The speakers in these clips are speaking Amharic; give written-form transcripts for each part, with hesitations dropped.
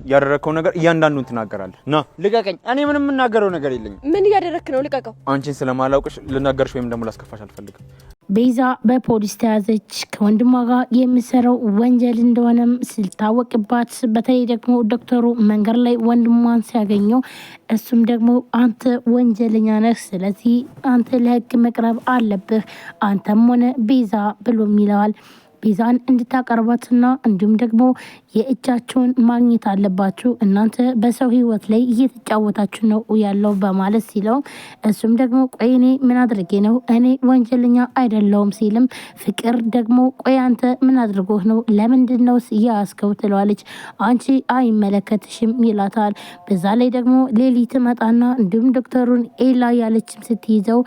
ያደረከው ነገር እያንዳንዱን ትናገራለህ። ና ልቀቀኝ። እኔ ምንም የምናገረው ነገር የለኝም። ምን እያደረክ ነው? ልቀቀው። አንቺን ስለማላውቅሽ ልናገርሽ ወይም ደግሞ ላስከፋሽ አልፈልግም። ቤዛ በፖሊስ ተያዘች። ከወንድሟ ጋር የምሰራው ወንጀል እንደሆነም ስልታወቅባት፣ በተለይ ደግሞ ዶክተሩ መንገድ ላይ ወንድሟን ሲያገኘው እሱም ደግሞ አንተ ወንጀለኛ ነህ፣ ስለዚህ አንተ ለህግ መቅረብ አለብህ አንተም ሆነ ቤዛ ብሎም ይለዋል። ቤዛን እንድታቀርባትና እንዲሁም ደግሞ የእጃቸውን ማግኘት አለባችሁ እናንተ በሰው ህይወት ላይ እየተጫወታችሁ ነው ያለው በማለት ሲለው እሱም ደግሞ ቆይ እኔ ምን አድርጌ ነው እኔ ወንጀለኛ አይደለሁም ሲልም ፍቅር ደግሞ ቆይ አንተ ምን አድርጎህ ነው ለምንድነው ያስከው ትለዋለች። አንቺ አይመለከትሽም ይላታል። በዛ ላይ ደግሞ ሌሊት መጣና እንዲሁም ዶክተሩን ኤላ ያለችም ስትይዘው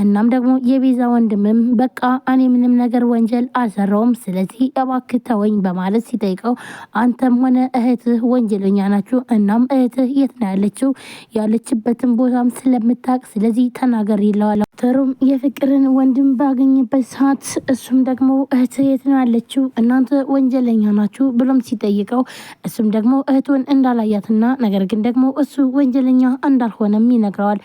እናም ደግሞ የቤዛ ወንድምም በቃ እኔ ምንም ነገር ወንጀል አልሰራውም ስለዚህ እባክህ ተወኝ በማለት ሲጠይቀው አንተም ሆነ እህትህ ወንጀለኛ ናችሁ እናም እህትህ የት ነው ያለችው ያለችበትን ቦታም ስለምታውቅ ስለዚህ ተናገር ይለዋል። ዶክተሩም የፍቅርን ወንድም ባገኘበት ሰዓት እሱም ደግሞ እህትህ የት ነው ያለችው እናንተ ወንጀለኛ ናችሁ ብሎም ሲጠይቀው እሱም ደግሞ እህቱን እንዳላያትና ነገር ግን ደግሞ እሱ ወንጀለኛ እንዳልሆነም ይነግረዋል።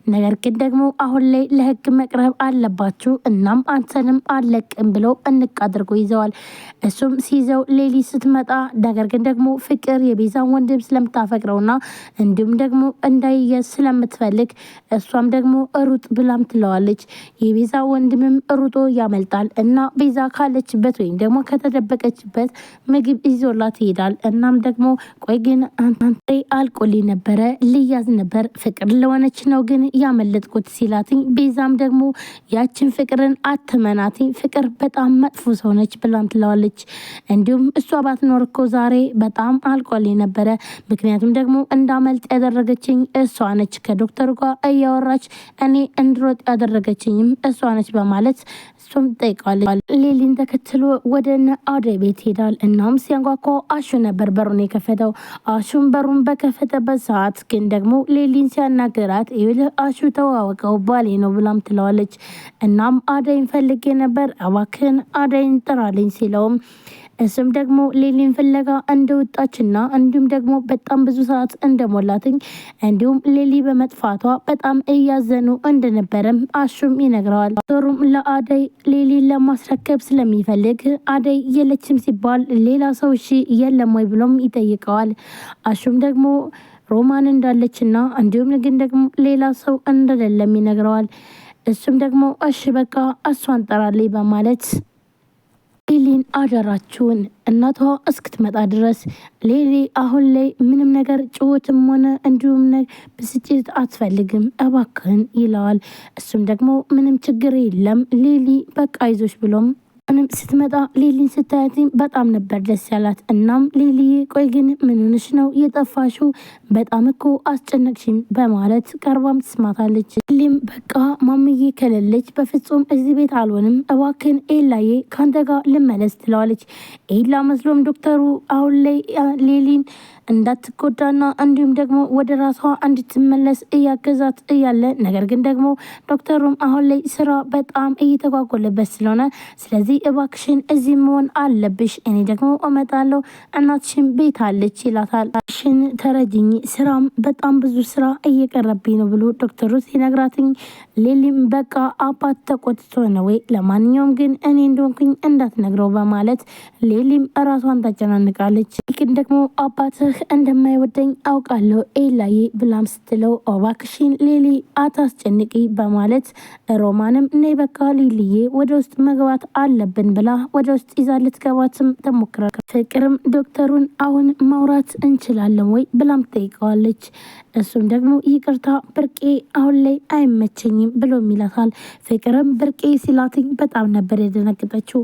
ነገር ግን ደግሞ አሁን ላይ ለህግ መቅረብ አለባችሁ እናም አንተንም አለቅም ብለው እንቅ አድርጎ ይዘዋል። እሱም ሲይዘው ሌሊ ስትመጣ ነገር ግን ደግሞ ፍቅር የቤዛን ወንድም ስለምታፈቅረውና እንዲሁም ደግሞ እንዳይያዝ ስለምትፈልግ እሷም ደግሞ ሩጥ ብላም ትለዋለች። የቤዛ ወንድምም ሩጦ ያመልጣል እና ቤዛ ካለችበት ወይም ደግሞ ከተደበቀችበት ምግብ ይዞላት ይሄዳል። እናም ደግሞ ቆይ ግን አንተ አልቆልኝ ነበረ ልያዝ ነበር ፍቅር ለሆነች ነው ግን ያመለጥኩት ሲላትኝ ቤዛም ደግሞ ያችን ፍቅርን አትመናትኝ ፍቅር በጣም መጥፎ ሰው ነች ብላም ትለዋለች። እንዲሁም እሷ ባትኖር እኮ ዛሬ በጣም አልቆልኝ ነበረ ምክንያቱም ደግሞ እንዳመልጥ ያደረገችኝ እሷ ነች ከዶክተሩ ጋር እያወራች እኔ እንድሮጥ ያደረገችኝም እሷ ነች በማለት እሱም ጠይቃለች። ሌሊን ተከትሎ ወደ አደይ ቤት ሄዳል። እናም ሲያንኳኳ አሹ ነበር በሩን የከፈተው። አሹም በሩን በከፈተበት ሰዓት ግን ደግሞ ሌሊን ሲያናገራት አሹ ተዋወቀው ባሌ ነው ብላም ትለዋለች። እናም አደይን ፈልጌ ነበር እባክህን አደይን ጥራልኝ ሲለውም እሱም ደግሞ ሌሊን ፍለጋ እንደወጣችና እንዲሁም ደግሞ በጣም ብዙ ሰዓት እንደሞላትኝ እንዲሁም ሌሊ በመጥፋቷ በጣም እያዘኑ እንደነበረም አሹም ይነግረዋል። ዶክተሩም ለአደይ ሌሊን ለማስረከብ ስለሚፈልግ አደይ የለችም ሲባል ሌላ ሰው እሺ የለም ወይ ብሎም ይጠይቀዋል። አሹም ደግሞ ሮማን እንዳለችና እንዲሁም ግን ደግሞ ሌላ ሰው እንደሌለም ይነግረዋል። እሱም ደግሞ እሺ በቃ እሷን ጠራልኝ በማለት ሌሊን አደራችሁን እናቷ እስክትመጣ ድረስ ሌሊ አሁን ላይ ምንም ነገር ጭውትም ሆነ እንዲሁም ብስጭት አትፈልግም እባክህን ይለዋል። እሱም ደግሞ ምንም ችግር የለም ሌሊ በቃ አይዞሽ ብሎም ምንም ስትመጣ ሌሊን ስታያትኝ በጣም ነበር ደስ ያላት። እናም ሌሊ ቆይ ግን ምን ሆነሽ ነው የጠፋሽው በጣም እኮ አስጨነቅሽኝ በማለት ቀርባም ትስማታለች። ሌሊም በቃ ማምዬ ከሌለች በፍጹም እዚህ ቤት አልሆንም እባክን ኤላዬ ካንተ ጋር ልመለስ ትለዋለች። ኤላ መስሎም ዶክተሩ አሁን ላይ ሌሊን እንዳትጎዳና እንዲሁም ደግሞ ወደ ራሷ እንድትመለስ እያገዛት እያለ ነገር ግን ደግሞ ዶክተሩም አሁን ላይ ስራ በጣም እየተጓጎለበት ስለሆነ ስለዚህ እባክሽን እዚህ መሆን አለብሽ እኔ ደግሞ እመጣለሁ እናትሽን ቤት አለች ይላታል። ሽን ተረጅኝ ስራም በጣም ብዙ ስራ እየቀረብኝ ነው ብሎ ዶክተሩ ሲነግራትኝ ሌሊም በቃ አባት ተቆጥቶ ነው ወይ ለማንኛውም ግን እኔ እንደሆንኩኝ እንዳትነግረው በማለት ሌሊም ራሷን ታጨናንቃለች። ግን ደግሞ አባትህ እንደማይወደኝ አውቃለሁ ኤላዬ ብላም ስትለው እባክሽን ሌሊ አታስጨንቂ በማለት ሮማንም ነይ በቃ ሊልዬ ወደ ውስጥ መግባት አለብን ብላ ወደ ውስጥ ይዛ ልትገባትም ተሞክራለች። ፍቅርም ዶክተሩን አሁን ማውራት እንችላለን ወይ ብላም ጠይቀዋለች። እሱም ደግሞ ይቅርታ ብርቄ አሁን ላይ አይመቸኝም ብሎ ይላታል። ፍቅርም ብርቄ ሲላትኝ በጣም ነበር የደነገጠችው።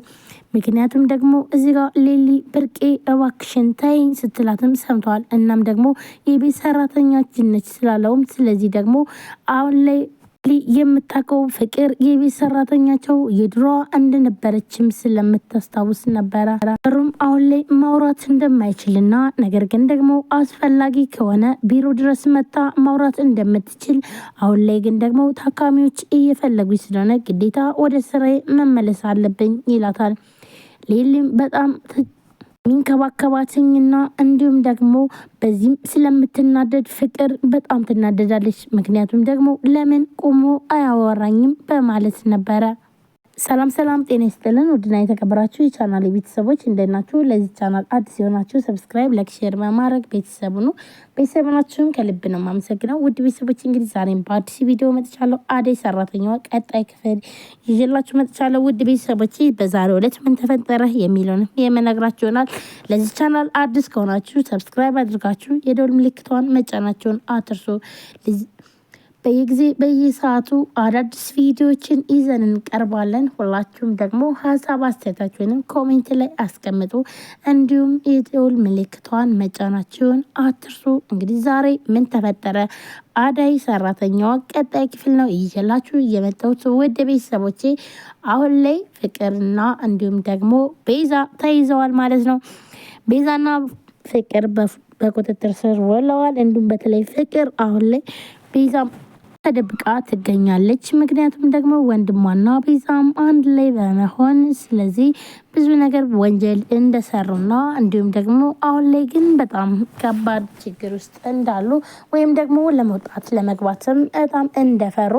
ምክንያቱም ደግሞ እዚህ ጋር ሌሊ ብርቄ እባክሽን ተይኝ ስትላትም ሰምተዋል። እናም ደግሞ የቤት ሰራተኛችን ነች ስላለውም ስለዚህ ደግሞ አሁን ላይ የምታውቀው ፍቅር የቤት ሰራተኛቸው የድሮ እንደነበረችም ስለምታስታውስ ነበረ። ሩም አሁን ላይ ማውራት እንደማይችልና ነገር ግን ደግሞ አስፈላጊ ከሆነ ቢሮ ድረስ መታ ማውራት እንደምትችል አሁን ላይ ግን ደግሞ ታካሚዎች እየፈለጉ ስለሆነ ግዴታ ወደ ስራዬ መመለስ አለብኝ ይላታል። ሌሊም በጣም ሚንከባከባትኝና እንዲሁም ደግሞ በዚህም ስለምትናደድ ፍቅር በጣም ትናደዳለች። ምክንያቱም ደግሞ ለምን ቆሞ አያወራኝም በማለት ነበረ። ሰላም ጤና ይስጥልን። ውድና የተከበራችሁ የቻናል ቤተሰቦች እንደናችሁ። ለዚህ ቻናል አዲስ የሆናችሁ ሰብስክራይብ፣ ላይክ፣ ሼር በማድረግ ቤተሰቡ ነው። ቤተሰብናችሁም ከልብ ነው የማመሰግነው። ውድ ቤተሰቦች እንግዲህ ዛሬም በአዲስ ቪዲዮ መጥቻለሁ። አደይ ሰራተኛዋ ቀጣይ ክፍል ይዤላችሁ መጥቻለሁ። ውድ ቤተሰቦች በዛሬው ዕለት ምን ተፈጠረ የሚለውን የምነግራችሁ ይሆናል። ለዚህ ቻናል አዲስ ከሆናችሁ ሰብስክራይብ አድርጋችሁ የደወል ምልክቷን መጫናችሁን አትርሱ። በየጊዜ በየሰዓቱ አዳዲስ ቪዲዮዎችን ይዘን እንቀርባለን። ሁላችሁም ደግሞ ሀሳብ አስተያየታችሁንም ኮሜንት ላይ አስቀምጡ። እንዲሁም የደወል ምልክቷን መጫናችሁን አትርሱ። እንግዲህ ዛሬ ምን ተፈጠረ አደይ ሰራተኛዋ ቀጣይ ክፍል ነው ይዤላችሁ የመጣሁት። ውድ ቤተሰቦቼ አሁን ላይ ፍቅርና እንዲሁም ደግሞ ቤዛ ተይዘዋል ማለት ነው። ቤዛና ፍቅር በቁጥጥር ስር ውለዋል። እንዲሁም በተለይ ፍቅር አሁን ላይ ቤዛ ተደብቃ ትገኛለች። ምክንያቱም ደግሞ ወንድሟና ቤዛም አንድ ላይ በመሆን ስለዚህ ብዙ ነገር ወንጀል እንደሰሩና እንዲሁም ደግሞ አሁን ላይ ግን በጣም ከባድ ችግር ውስጥ እንዳሉ ወይም ደግሞ ለመውጣት ለመግባትም በጣም እንደፈሩ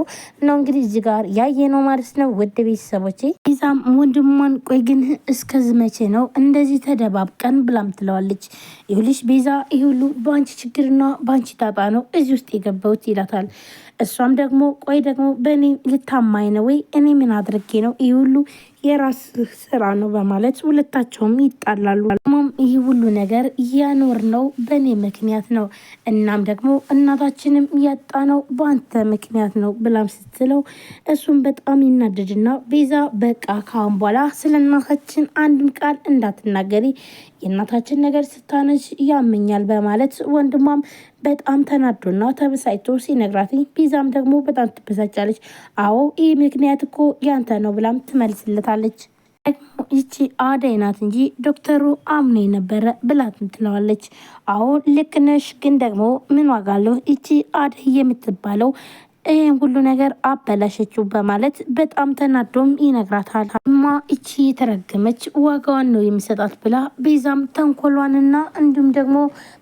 ነው እንግዲህ እዚህ ጋር ያየ ነው ማለት ነው። ውድ ቤተሰቦቼ ቤዛም ወንድሟን ቆይ ግን እስከዚህ መቼ ነው እንደዚህ ተደባብቀን ብላም ትለዋለች። ይሁልሽ ቤዛ ይህ ሁሉ በአንቺ ችግርና በአንቺ ጣጣ ነው እዚህ ውስጥ የገባሁት ይላታል። እሷም ደግሞ ቆይ ደግሞ በእኔ ልታማኝ ነው ወይ? እኔ ምን አድርጌ ነው? ይህ ሁሉ የራስ ስራ ነው በማለት ሁለታቸውም ይጣላሉ። ይህ ሁሉ ነገር ያኖር ነው በእኔ ምክንያት ነው፣ እናም ደግሞ እናታችንም ያጣ ነው በአንተ ምክንያት ነው ብላም ስትለው እሱም በጣም ይናደድና ቤዛ በቃ ካሁን በኋላ ስለ እናታችን አንድም ቃል እንዳትናገሪ፣ የእናታችን ነገር ስታነሽ ያመኛል በማለት ወንድሟም በጣም ተናዶና ተበሳጭቶ ሲነግራት ቤዛም ደግሞ በጣም ትበሳጫለች። አዎ ይህ ምክንያት እኮ ያንተ ነው ብላም ትመልስለታለች። ደግሞ ይቺ አደይ ናት እንጂ ዶክተሩ አምኔ ነበረ ብላት ትለዋለች። አዎ ልክ ነሽ፣ ግን ደግሞ ምን ዋጋ አለው ይቺ አደይ የምትባለው ይህን ሁሉ ነገር አበላሸችው በማለት በጣም ተናዶም ይነግራታል። እማ እቺ የተረገመች ዋጋዋን ነው የሚሰጣት ብላ ቤዛም ተንኮሏንና እንዲሁም ደግሞ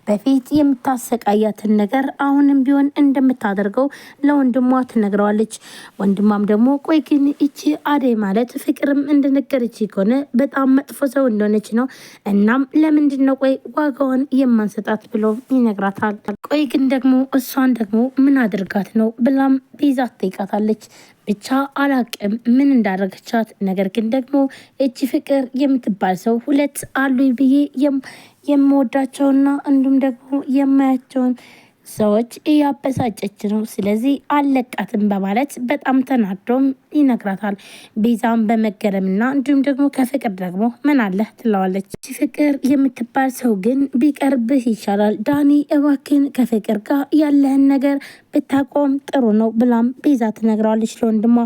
በፊት የምታሰቃያትን ነገር አሁንም ቢሆን እንደምታደርገው ለወንድሟ ትነግረዋለች። ወንድሟም ደግሞ ቆይ ግን እቺ አደይ ማለት ፍቅርም እንደነገረች ከሆነ በጣም መጥፎ ሰው እንደሆነች ነው፣ እናም ለምንድን ነው ቆይ ዋጋዋን የማንሰጣት ብሎ ይነግራታል። ቆይ ግን ደግሞ እሷን ደግሞ ምን አድርጋት ነው ብላም ቤዛ ትጠይቃታለች። ብቻ አላቅም ምን እንዳደረገቻት፣ ነገር ግን ደግሞ እቺ ፍቅር የምትባል ሰው ሁለት አሉ ብዬ የምወዳቸውና እንዲሁም ደግሞ የማያቸውን ሰዎች እያበሳጨች ነው፣ ስለዚህ አለቃትም በማለት በጣም ተናዶም ይነግራታል። ቤዛም በመገረምና እንዲሁም ደግሞ ከፍቅር ደግሞ ምን አለህ ትለዋለች። ፍቅር የምትባል ሰው ግን ቢቀርብህ ይሻላል ዳኒ፣ እባክን ከፍቅር ጋር ያለህን ነገር ብታቆም ጥሩ ነው ብላም ቤዛ ትነግረዋለች ለወንድሟ።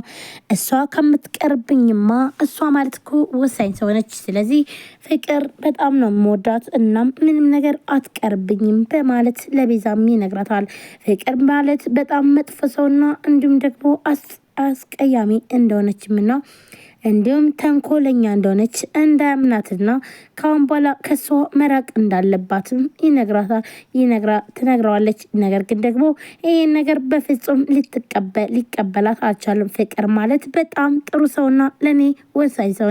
እሷ ከምትቀርብኝማ እሷ ማለት እኮ ወሳኝ ሰው ነች፣ ስለዚህ ፍቅር በጣም ነው የምወዳት፣ እናም ምንም ነገር አትቀርብኝም በማለት ለቤዛም ይነግራታል። ፍቅር ማለት በጣም መጥፎ ሰውና እንዲሁም ደግሞ አስቀያሚ እንደሆነችምና እንዲሁም ተንኮለኛ እንደሆነች እንዳያምናትና ካሁን በኋላ ከሷ መራቅ እንዳለባትም ትነግረዋለች። ነገር ግን ደግሞ ይህን ነገር በፍጹም ሊቀበላት አልቻለም። ፍቅር ማለት በጣም ጥሩ ሰውና ለእኔ ወሳኝ ሰው